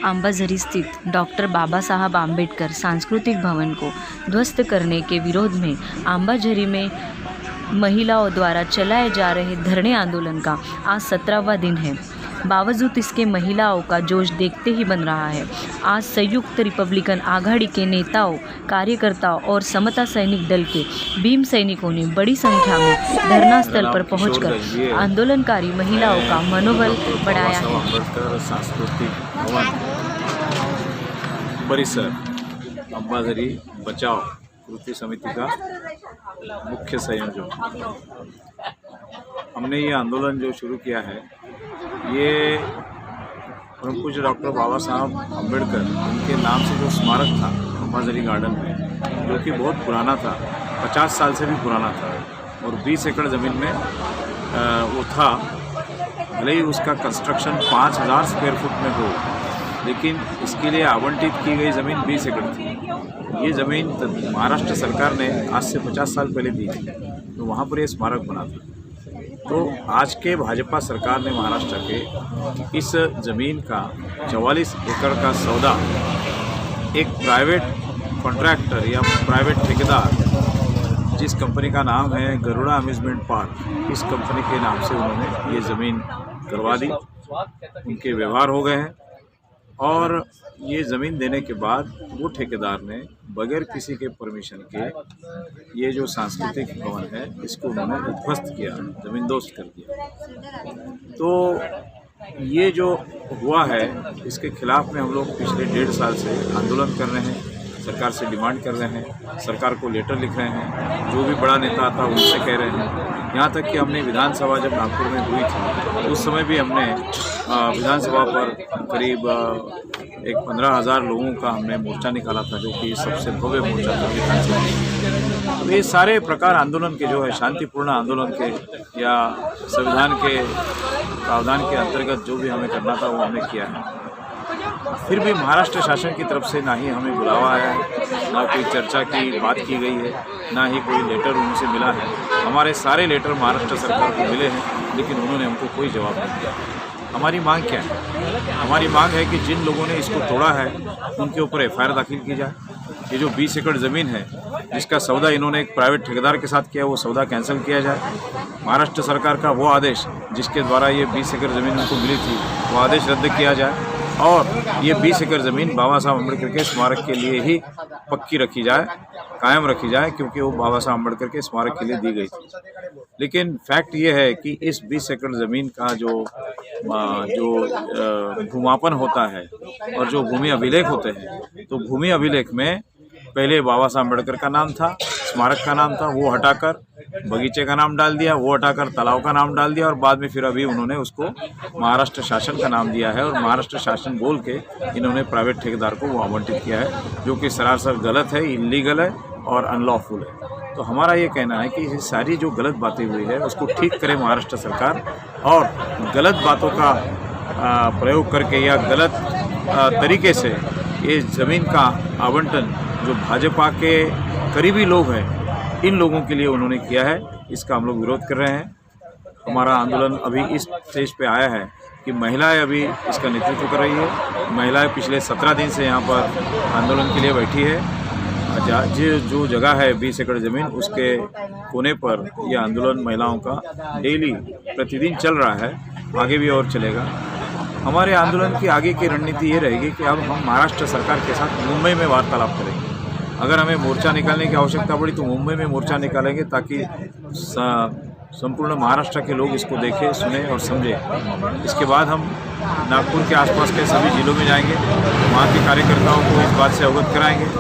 अंबाझरी स्थित डॉक्टर बाबा साहब आम्बेडकर सांस्कृतिक भवन को ध्वस्त करने के विरोध में अंबाझरी में महिलाओं द्वारा चलाए जा रहे धरने आंदोलन का आज 17वां दिन है। बावजूद इसके महिलाओं का जोश देखते ही बन रहा है। आज संयुक्त रिपब्लिकन आघाड़ी के नेताओं, कार्यकर्ताओं और समता सैनिक दल के भीम सैनिकों ने बड़ी संख्या में धरना स्थल पर पहुंचकर आंदोलनकारी महिलाओं का मनोबल बढ़ाया है। आंबेडकर सांस्कृतिक भवन परिसर अंबाझरी बचाओ कृति समिति का मुख्य संयोजक। हमने ये आंदोलन जो शुरू किया है, ये परम पूज्य डॉक्टर बाबा साहब आम्बेडकर उनके नाम से जो स्मारक था अंबाझरी गार्डन में, जो कि बहुत पुराना था, 50 साल से भी पुराना था और 20 एकड़ ज़मीन में वो था। भले ही उसका कंस्ट्रक्शन 5000 स्क्वायर फुट में हो, लेकिन इसके लिए आवंटित की गई ज़मीन 20 एकड़ थी। ये ज़मीन महाराष्ट्र सरकार ने आज से 50 साल पहले दी थी, तो वहाँ पर ये स्मारक बना था। तो आज के भाजपा सरकार ने महाराष्ट्र के इस ज़मीन का 44 एकड़ का सौदा एक प्राइवेट कॉन्ट्रैक्टर या प्राइवेट ठेकेदार, जिस कंपनी का नाम है गरुड़ा अम्यूज़मेंट पार्क, इस कंपनी के नाम से उन्होंने ये ज़मीन करवा दी। उनके व्यवहार हो गए हैं और ये ज़मीन देने के बाद वो ठेकेदार ने बगैर किसी के परमिशन के ये जो सांस्कृतिक भवन है, इसको उन्होंने उद्ध्वस्त किया, ज़मींदोस्त कर दिया। तो ये जो हुआ है, इसके खिलाफ में हम लोग पिछले 1.5 साल से आंदोलन कर रहे हैं, सरकार से डिमांड कर रहे हैं, सरकार को लेटर लिख रहे हैं, जो भी बड़ा नेता आता उनसे कह रहे हैं। यहाँ तक कि हमने विधानसभा जब नागपुर में हुई थी, उस समय भी हमने विधानसभा पर करीब 15,000 लोगों का हमने मोर्चा निकाला था, जो कि सबसे भव्य मोर्चा था विधानसभा। तो ये सारे प्रकार आंदोलन के जो है, शांतिपूर्ण आंदोलन के या संविधान के प्रावधान के अंतर्गत जो भी हमें करना था वो हमने किया है। फिर भी महाराष्ट्र शासन की तरफ से ना ही हमें बुलावा है, ना कोई चर्चा की बात की गई है, ना ही कोई लेटर उनसे मिला है। हमारे सारे लेटर महाराष्ट्र सरकार को मिले हैं, लेकिन उन्होंने हमको कोई जवाब नहीं दिया। हमारी मांग क्या है? हमारी मांग है कि जिन लोगों ने इसको तोड़ा है, उनके ऊपर FIR दाखिल की जाए। ये जो 20 एकड़ ज़मीन है, जिसका सौदा इन्होंने एक प्राइवेट ठेकेदार के साथ किया, वो सौदा कैंसिल किया जाए। महाराष्ट्र सरकार का वो आदेश जिसके द्वारा ये 20 एकड़ ज़मीन उनको मिली थी, वो आदेश रद्द किया जाए और ये 20 एकड़ ज़मीन बाबा साहब अम्बेडकर के स्मारक के लिए ही पक्की रखी जाए, कायम रखी जाए, क्योंकि वो बाबा साहब अम्बेडकर के स्मारक के लिए दी गई थी। लेकिन फैक्ट ये है कि इस 20 एकड़ ज़मीन का जो भूमापन होता है और जो भूमि अभिलेख होते हैं, तो भूमि अभिलेख में पहले बाबा साहब अम्बेडकर का नाम था, स्मारक का नाम था, वो हटाकर बगीचे का नाम डाल दिया, वो हटाकर तालाब का नाम डाल दिया और बाद में फिर अभी उन्होंने उसको महाराष्ट्र शासन का नाम दिया है और महाराष्ट्र शासन बोल के इन्होंने प्राइवेट ठेकेदार को वो आवंटित किया है, जो कि सरासर गलत है, इलीगल है और अनलॉफुल है। तो हमारा ये कहना है कि ये सारी जो गलत बातें हुई है, उसको ठीक करे महाराष्ट्र सरकार और गलत बातों का प्रयोग करके या गलत तरीके से ये ज़मीन का आवंटन जो भाजपा के करीबी लोग हैं, इन लोगों के लिए उन्होंने किया है, इसका हम लोग विरोध कर रहे हैं। हमारा आंदोलन अभी इस स्टेज पे आया है कि महिलाएं अभी इसका नेतृत्व कर रही है। महिलाएं पिछले 17 दिन से यहाँ पर आंदोलन के लिए बैठी है। जो जगह है 20 एकड़ ज़मीन, उसके कोने पर यह आंदोलन महिलाओं का डेली प्रतिदिन चल रहा है, आगे भी और चलेगा। हमारे आंदोलन की आगे की रणनीति ये रहेगी कि अब हम महाराष्ट्र सरकार के साथ मुंबई में वार्तालाप करेंगे। अगर हमें मोर्चा निकालने की आवश्यकता पड़ी तो मुंबई में मोर्चा निकालेंगे, ताकि संपूर्ण महाराष्ट्र के लोग इसको देखें, सुने और समझें। इसके बाद हम नागपुर के आसपास के सभी जिलों में जाएंगे, वहाँ के कार्यकर्ताओं को इस बात से अवगत कराएंगे।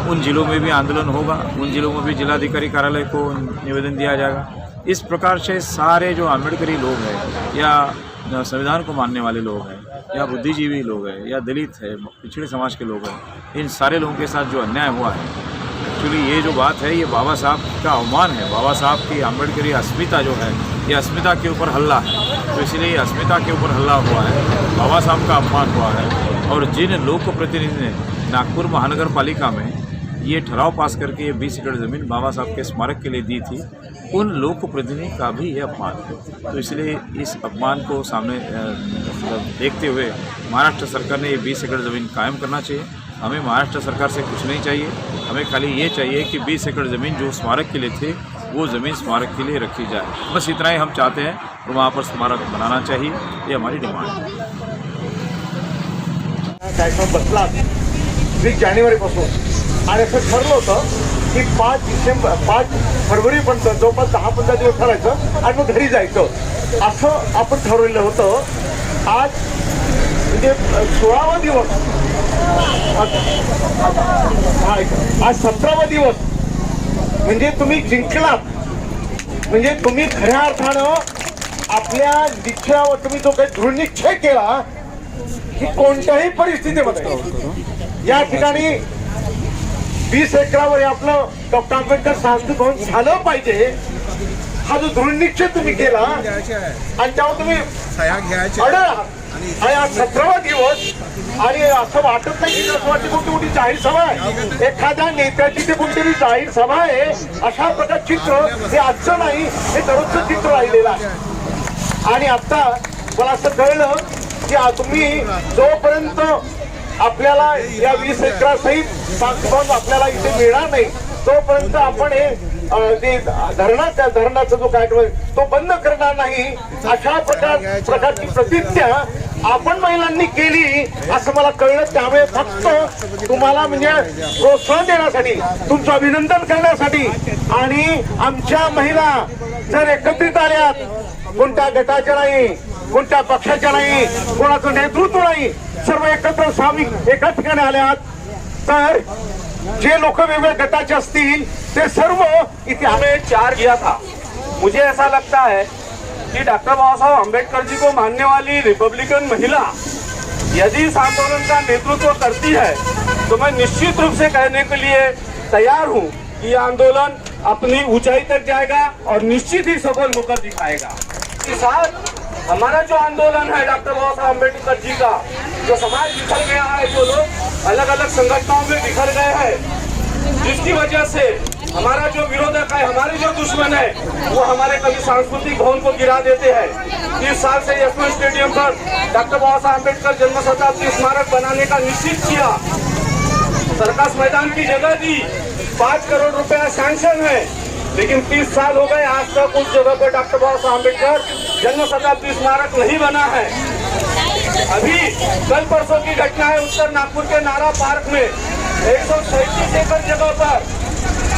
उन जिलों में भी आंदोलन होगा, उन जिलों में भी जिलाधिकारी कार्यालय को निवेदन दिया जाएगा। इस प्रकार से सारे जो अम्बेडकरी लोग हैं या संविधान को मानने वाले लोग हैं या बुद्धिजीवी लोग हैं या दलित है, पिछड़े समाज के लोग हैं, इन सारे लोगों के साथ जो अन्याय हुआ है, एक्चुअली ये जो बात है, ये बाबा साहब का अवमान है। बाबा साहब की अम्बेडकरी अस्मिता जो है, ये अस्मिता के ऊपर हल्ला है। तो इसलिए अस्मिता के ऊपर हल्ला हुआ है, बाबा साहब का अपमान हुआ है। और जिन लोक प्रतिनिधि ने नागपुर महानगर पालिका में ये ठराव पास करके ये 20 एकड़ ज़मीन बाबा साहब के स्मारक के लिए दी थी, उन लोकप्रतिनिधि का भी ये अपमान है। तो इसलिए इस अपमान को सामने देखते हुए महाराष्ट्र सरकार ने ये 20 एकड़ ज़मीन कायम करना चाहिए। हमें महाराष्ट्र सरकार से कुछ नहीं चाहिए, हमें खाली ये चाहिए कि 20 एकड़ ज़मीन जो स्मारक के लिए थे वो ज़मीन स्मारक के लिए रखी जाए। बस इतना ही हम चाहते हैं और वहाँ पर स्मारक बनाना चाहिए, ये हमारी डिमांड है। बसला 20 जानेवारीपासून आणि असं ठरलं होतं की 5 फरवरीपर्यंत जवळपास 10-15 दिवस ठरायचं आणि मग घरी जायचं असं आपण ठरवलेलं होतं। आज म्हणजे 16वा दिवस, आज 17वा दिवस, म्हणजे तुम्ही जिंकलात। म्हणजे तुम्ही खऱ्या अर्थानं आपल्या निश्चयावर तुम्ही जो काही दृढ निश्चय केला की कोणत्याही परिस्थितीमध्ये या ठिकाणी 20 एकरावर आपलं डॉक्टर आंबेडकर सांस्कृतिक भवन झालं पाहिजे, हा जो दृढ निश्चय तुम्ही केला आणि त्यावर तुम्ही अडळ आहात। आणि आज 17वा दिवस आणि असं वाटत नाही की कोणती मोठी जाहीर सभा आहे, एखाद्या नेत्याची ते कोणतरी जाहीर सभा आहे अशा प्रकारचं चित्र हे आजचं नाही, हे दररोजचं चित्र राहिलेलं आहे। आणि आता मला असं कळलं की तुम्ही जोपर्यंत आपल्याला या 20 एकरासहित सांस्कृतिक भवन आपल्याला इथे मिळणार नाही तोपर्यंत आपण हे धरणाचा जो काय तो बंद करणार नाही, अशा प्रकारची प्रतिज्ञा आपण महिलांनी केली असं मला कळलं। त्यामुळे फक्त तुम्हाला म्हणजे प्रोत्साहन देण्यासाठी, तुमचं अभिनंदन करण्यासाठी आणि आमच्या महिला जर एकत्रित आल्यात, कोणत्या गटाच्या नाही, कोणत्या पक्षाच्या नाही, कोणाचं नेतृत्व नाही, सर्व एकत्र सामूहिक एका ठिकाणी आल्यात, तर जे लोक वेगवेगळ्या गटाचे असतील ते सर्व इथे हमें चार्ज किया था। मुझे ऐसा लगता है कि डॉक्टर बाबा साहब अम्बेडकर जी को मानने वाली रिपब्लिकन महिला यदि इस आंदोलन का नेतृत्व करती है तो मैं निश्चित रूप से कहने के लिए तैयार हूं कि यह आंदोलन अपनी ऊंचाई तक जाएगा और निश्चित ही सफल होकर दिखाएगा। इसके साथ हमारा जो आंदोलन है डॉक्टर बाबा साहब अम्बेडकर जी का, जो समाज बिखर गया है, जो लोग अलग अलग संगठनों में बिखर गए हैं, जिसकी वजह से हमारा जो विरोधक है, हमारे जो दुश्मन है, वो हमारे कभी सांस्कृतिक भवन को गिरा देते हैं। 30 साल से यशवंत स्टेडियम पर डॉक्टर बाबा साहब अम्बेडकर जन्म शताब्दी स्मारक बनाने का निश्चित किया, सर्कस मैदान की जगह दी, 5 करोड़ रुपया सैंक्शन है, लेकिन 30 साल हो गए, आज तक उस जगह पर डॉक्टर बाबा साहब अम्बेडकर जन्म शताब्दी स्मारक नहीं बना है। अभी कल परसों की घटना है, उत्तर नागपुर के नारा पार्क में 137 एकड़ जगह पर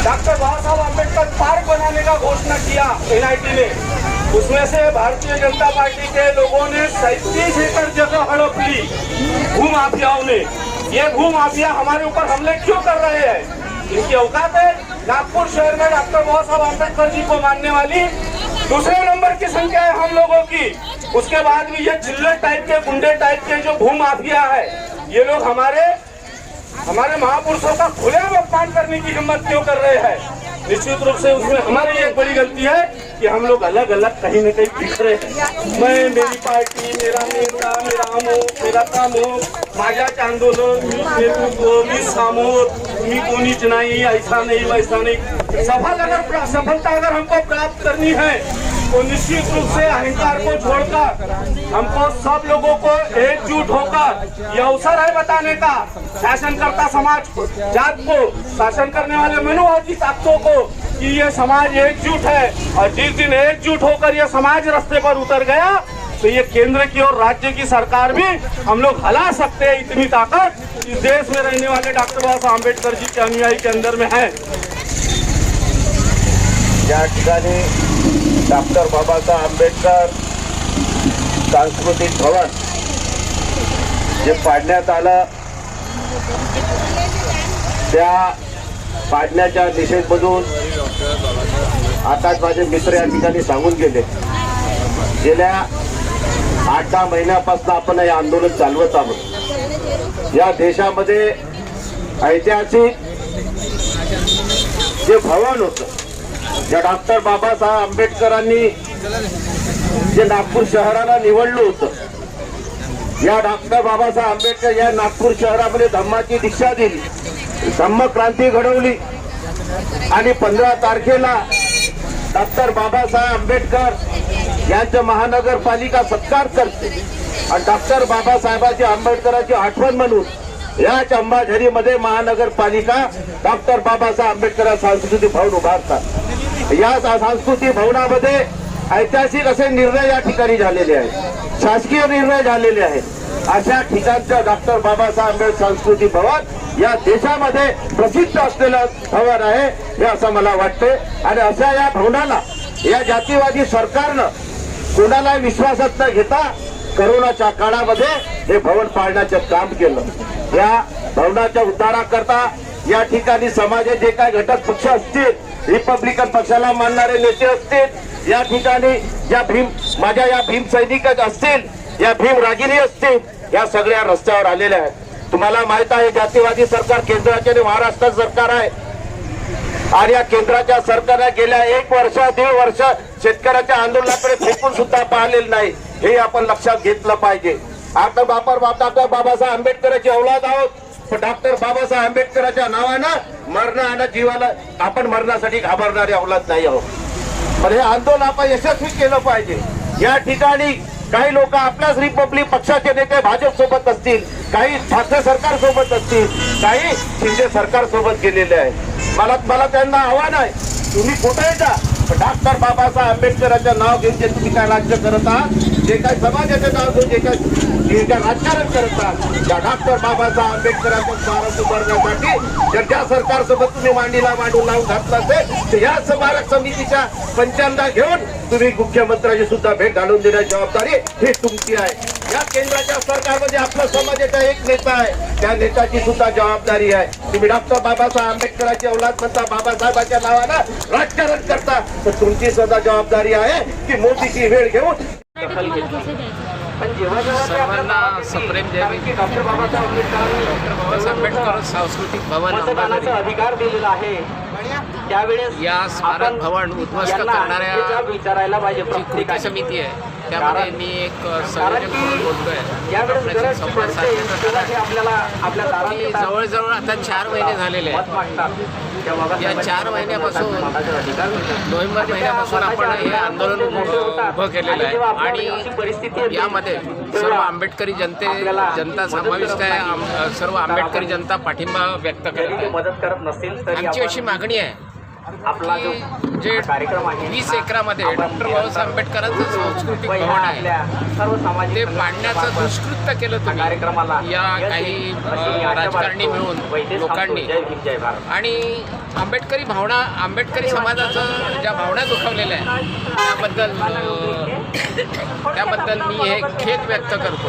डॉक्टर बाबा साहब अम्बेडकर पार्क बनाने का घोषणा किया NIT ने। उसमें से भारतीय जनता पार्टी के लोगों ने 37 एकड़ जगह हड़प ली भूमाफियाओं ने। ये भूमाफिया हमारे ऊपर हमले क्यों कर रहे हैं? इनकी औकात है नागपुर शहर में डॉक्टर बाबा साहब अम्बेडकर जी को मानने वाली दूसरे नंबर की संख्या है हम लोगों की। उसके बाद भी ये चिल्लर टाइप के, गुंडे टाइप के जो भूमाफिया है, ये लोग हमारे महापुरुषों का खुलेआम अपमान करने की हिम्मत क्यों कर रहे हैं? निश्चित रूप से उसमें हमारी एक बड़ी गलती है कि हम लोग अलग अलग कहीं न कहीं बिखरे हैं। मैं, मेरी पार्टी, मेरा नेता, मेरा अमुक, मेरा तामुक, माझ्याच आंदोलन, मी नेतृत्व, मी समोर, मी कोणीच नहीं, ऐसा नहीं वैसा नहीं। सफलता अगर हमको प्राप्त करनी है तो निश्चित रूप से अहंकार को छोड़कर हमको सब लोगों को एकजुट होकर यह अवसर है बताने का, शासनकर्ता समाज जात को, शासन करने वाले मनुवादी ताकतों को कि ये समाज एकजुट है। और जिस दिन एकजुट होकर ये समाज रास्ते पर उतर गया तो ये केंद्र की और राज्य की सरकार भी हम लोग हिला सकते हैं। इतनी ताकत इस देश में रहने वाले डॉक्टर बाबा साहब अम्बेडकर जी के अनुयायी के अंदर में है। या ठिकाणी डॉक्टर बाबासाहेब आंबेडकर सांस्कृतिक भवन जे पाडण्यात आलं, त्या पाडण्याच्या निषेधमधून आताच माझे मित्र या ठिकाणी सांगून गेले, गेल्या 8-10 महिन्यापासून आपण हे आंदोलन चालवत आहोत। या देशामध्ये ऐतिहासिक जे भवन होतं, ज्या डॉक्टर बाबासाहेब आंबेडकरांनी जे नागपूर शहराला निवडलं होतं, या डॉक्टर बाबासाहेब आंबेडकर या नागपूर शहरामध्ये धम्माची दीक्षा दिली, धम्म क्रांती घडवली आणि 15 तारखेला डॉक्टर बाबासाहेब आंबेडकर यांचं महानगरपालिका सत्कार करते आणि डॉक्टर बाबासाहेबांची आंबेडकरांची आठवण म्हणून याच अंबाझरीमध्ये महानगरपालिका डॉक्टर बाबासाहेब आंबेडकर सांस्कृतिक भवन उभारतात। या सांस्कृतिक भवनामध्ये ऐतिहासिक असे निर्णय या ठिकाणी झालेले आहेत, शासकीय निर्णय झालेले आहेत। अशा ठिकाणचं डॉक्टर बाबासाहेब आंबेडकर सांस्कृतिक भवन या देशामध्ये प्रसिद्ध असलेलं भवन आहे हे असं मला वाटते। आणि अशा या भवनाला या जातीवादी सरकारनं कोणाला विश्वासात न घेता करोनाच्या काळामध्ये हे भवन पाडण्याचं काम केलं। या भवनाच्या उद्धाराकरता या ठिकाणी समाजाचे जे काही घटक पक्ष असतील, रिपब्लिकन पक्षाला मानणारे नेते असतील, या ठिकाणी माझ्या या भीम सैनिक असतील, या भीम रागिनी असतील, या सगळ्या रस्त्यावर आलेल्या आहेत। तुम्हाला माहित आहे जातीवादी सरकार केंद्राचे आणि महाराष्ट्र सरकार आहे आणि या केंद्राच्या सरकारने गेल्या 1 वर्ष 1.5 वर्ष शेतकऱ्याच्या आंदोलनाकडे फेकून सुद्धा पाहिलेलं नाही, हे आपण लक्षात घेतलं पाहिजे। आता डॉक्टर बाबासाहेब आंबेडकरांची औलाद आहोत, पण डॉक्टर बाबासाहेब आंबेडकरांच्या नावानं मरण आणि जीवाला आपण मरणासाठी घाबरणारे औलाद नाही आहोत। पण हे आंदोलन आपण यशस्वी केलं पाहिजे। या ठिकाणी काही लोक आपल्याच रिपब्लिक पक्षाचे नेते भाजप सोबत असतील, काही ठाकरे सरकार सोबत असतील, काही शिंदे सरकार सोबत गेलेले आहेत। मला त्यांना आव्हान आहे, तुम्ही कुठेही जा, डॉक्टर बाबासाहेब आंबेडकरांच्या नाव घेऊन जे तुम्ही काय राज्य करत आहात, जे काही समाजाचे नाव घेऊन जे काय राजकारण करत आहात, त्या डॉक्टर बाबासाहेब आंबेडकरांचं स्मारक उभारण्यासाठी ज्या सरकारसोबत तुम्ही मांडून लावून घातलं असेल, तर या स्मारक समितीच्या पंचांदा घेऊन तुम्ही मुख्यमंत्र्यांची सुद्धा भेट घालून देण्याची जबाबदारी ही तुमची आहे। या केंद्राच्या सरकारमध्ये आपल्या समाजाचा एक नेता आहे, त्या नेत्याची सुद्धा जबाबदारी आहे। तुम्ही डॉक्टर बाबासाहेब आंबेडकरांची औलाद म्हणता, बाबासाहेबांच्या नावानं राजकारण करता, तर तुमची सुद्धा जबाबदारी आहे की मोदीची वेळ घेऊन सर्वांना सप्रेम जय भीम। डॉक्टर बाबासाहेब बाबासाहेब आंबेडकर सांस्कृतिक भवन अंबाझरी अधिकार दिलेला आहे, त्यावेळेस या स्मारक भवन उद्ध्वस्त करणाऱ्या विचारायला पाहिजे जी कृती समिती आहे त्यामध्ये मी एक संयोजक म्हणून बोलतोय। संवाद साधण्याचा की जवळजवळ आता 4 महिने झालेले आहेत। या 4 महिन्यापासून नोव्हेंबर महिन्यापासून आपण हे आंदोलन उभं केलेलं आहे आणि यामध्ये सर्व आंबेडकरी जनता समाविष्ट आहे। सर्व आंबेडकरी जनता पाठिंबा व्यक्त करत आहे। आमची अशी मागणी आहे आपला जो जे कार्यक्रम आहे 20 एकरामध्ये डॉक्टर बाबासाहेब आंबेडकरांचं सांस्कृतिक भवन आहे सर्व सामाजिक ते पाडण्याचं दुष्कृत्य केलं तुम्ही, या काही राजकारणी मिळून लोकांनी। आणि आंबेडकरी भावना, आंबेडकरी समाजाचं ज्या भावना दुखावलेल्या आहेत त्याबद्दल मी हे खेद व्यक्त करतो।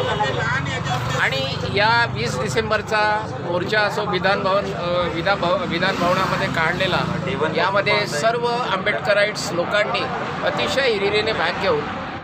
आणि या 20 डिसेंबरचा मोर्चा असो विधान भवनामध्ये काढलेला, यामध्ये सर्व आंबेडकराइट्स लोकांनी अतिशय हिरिरीने भाग घेऊन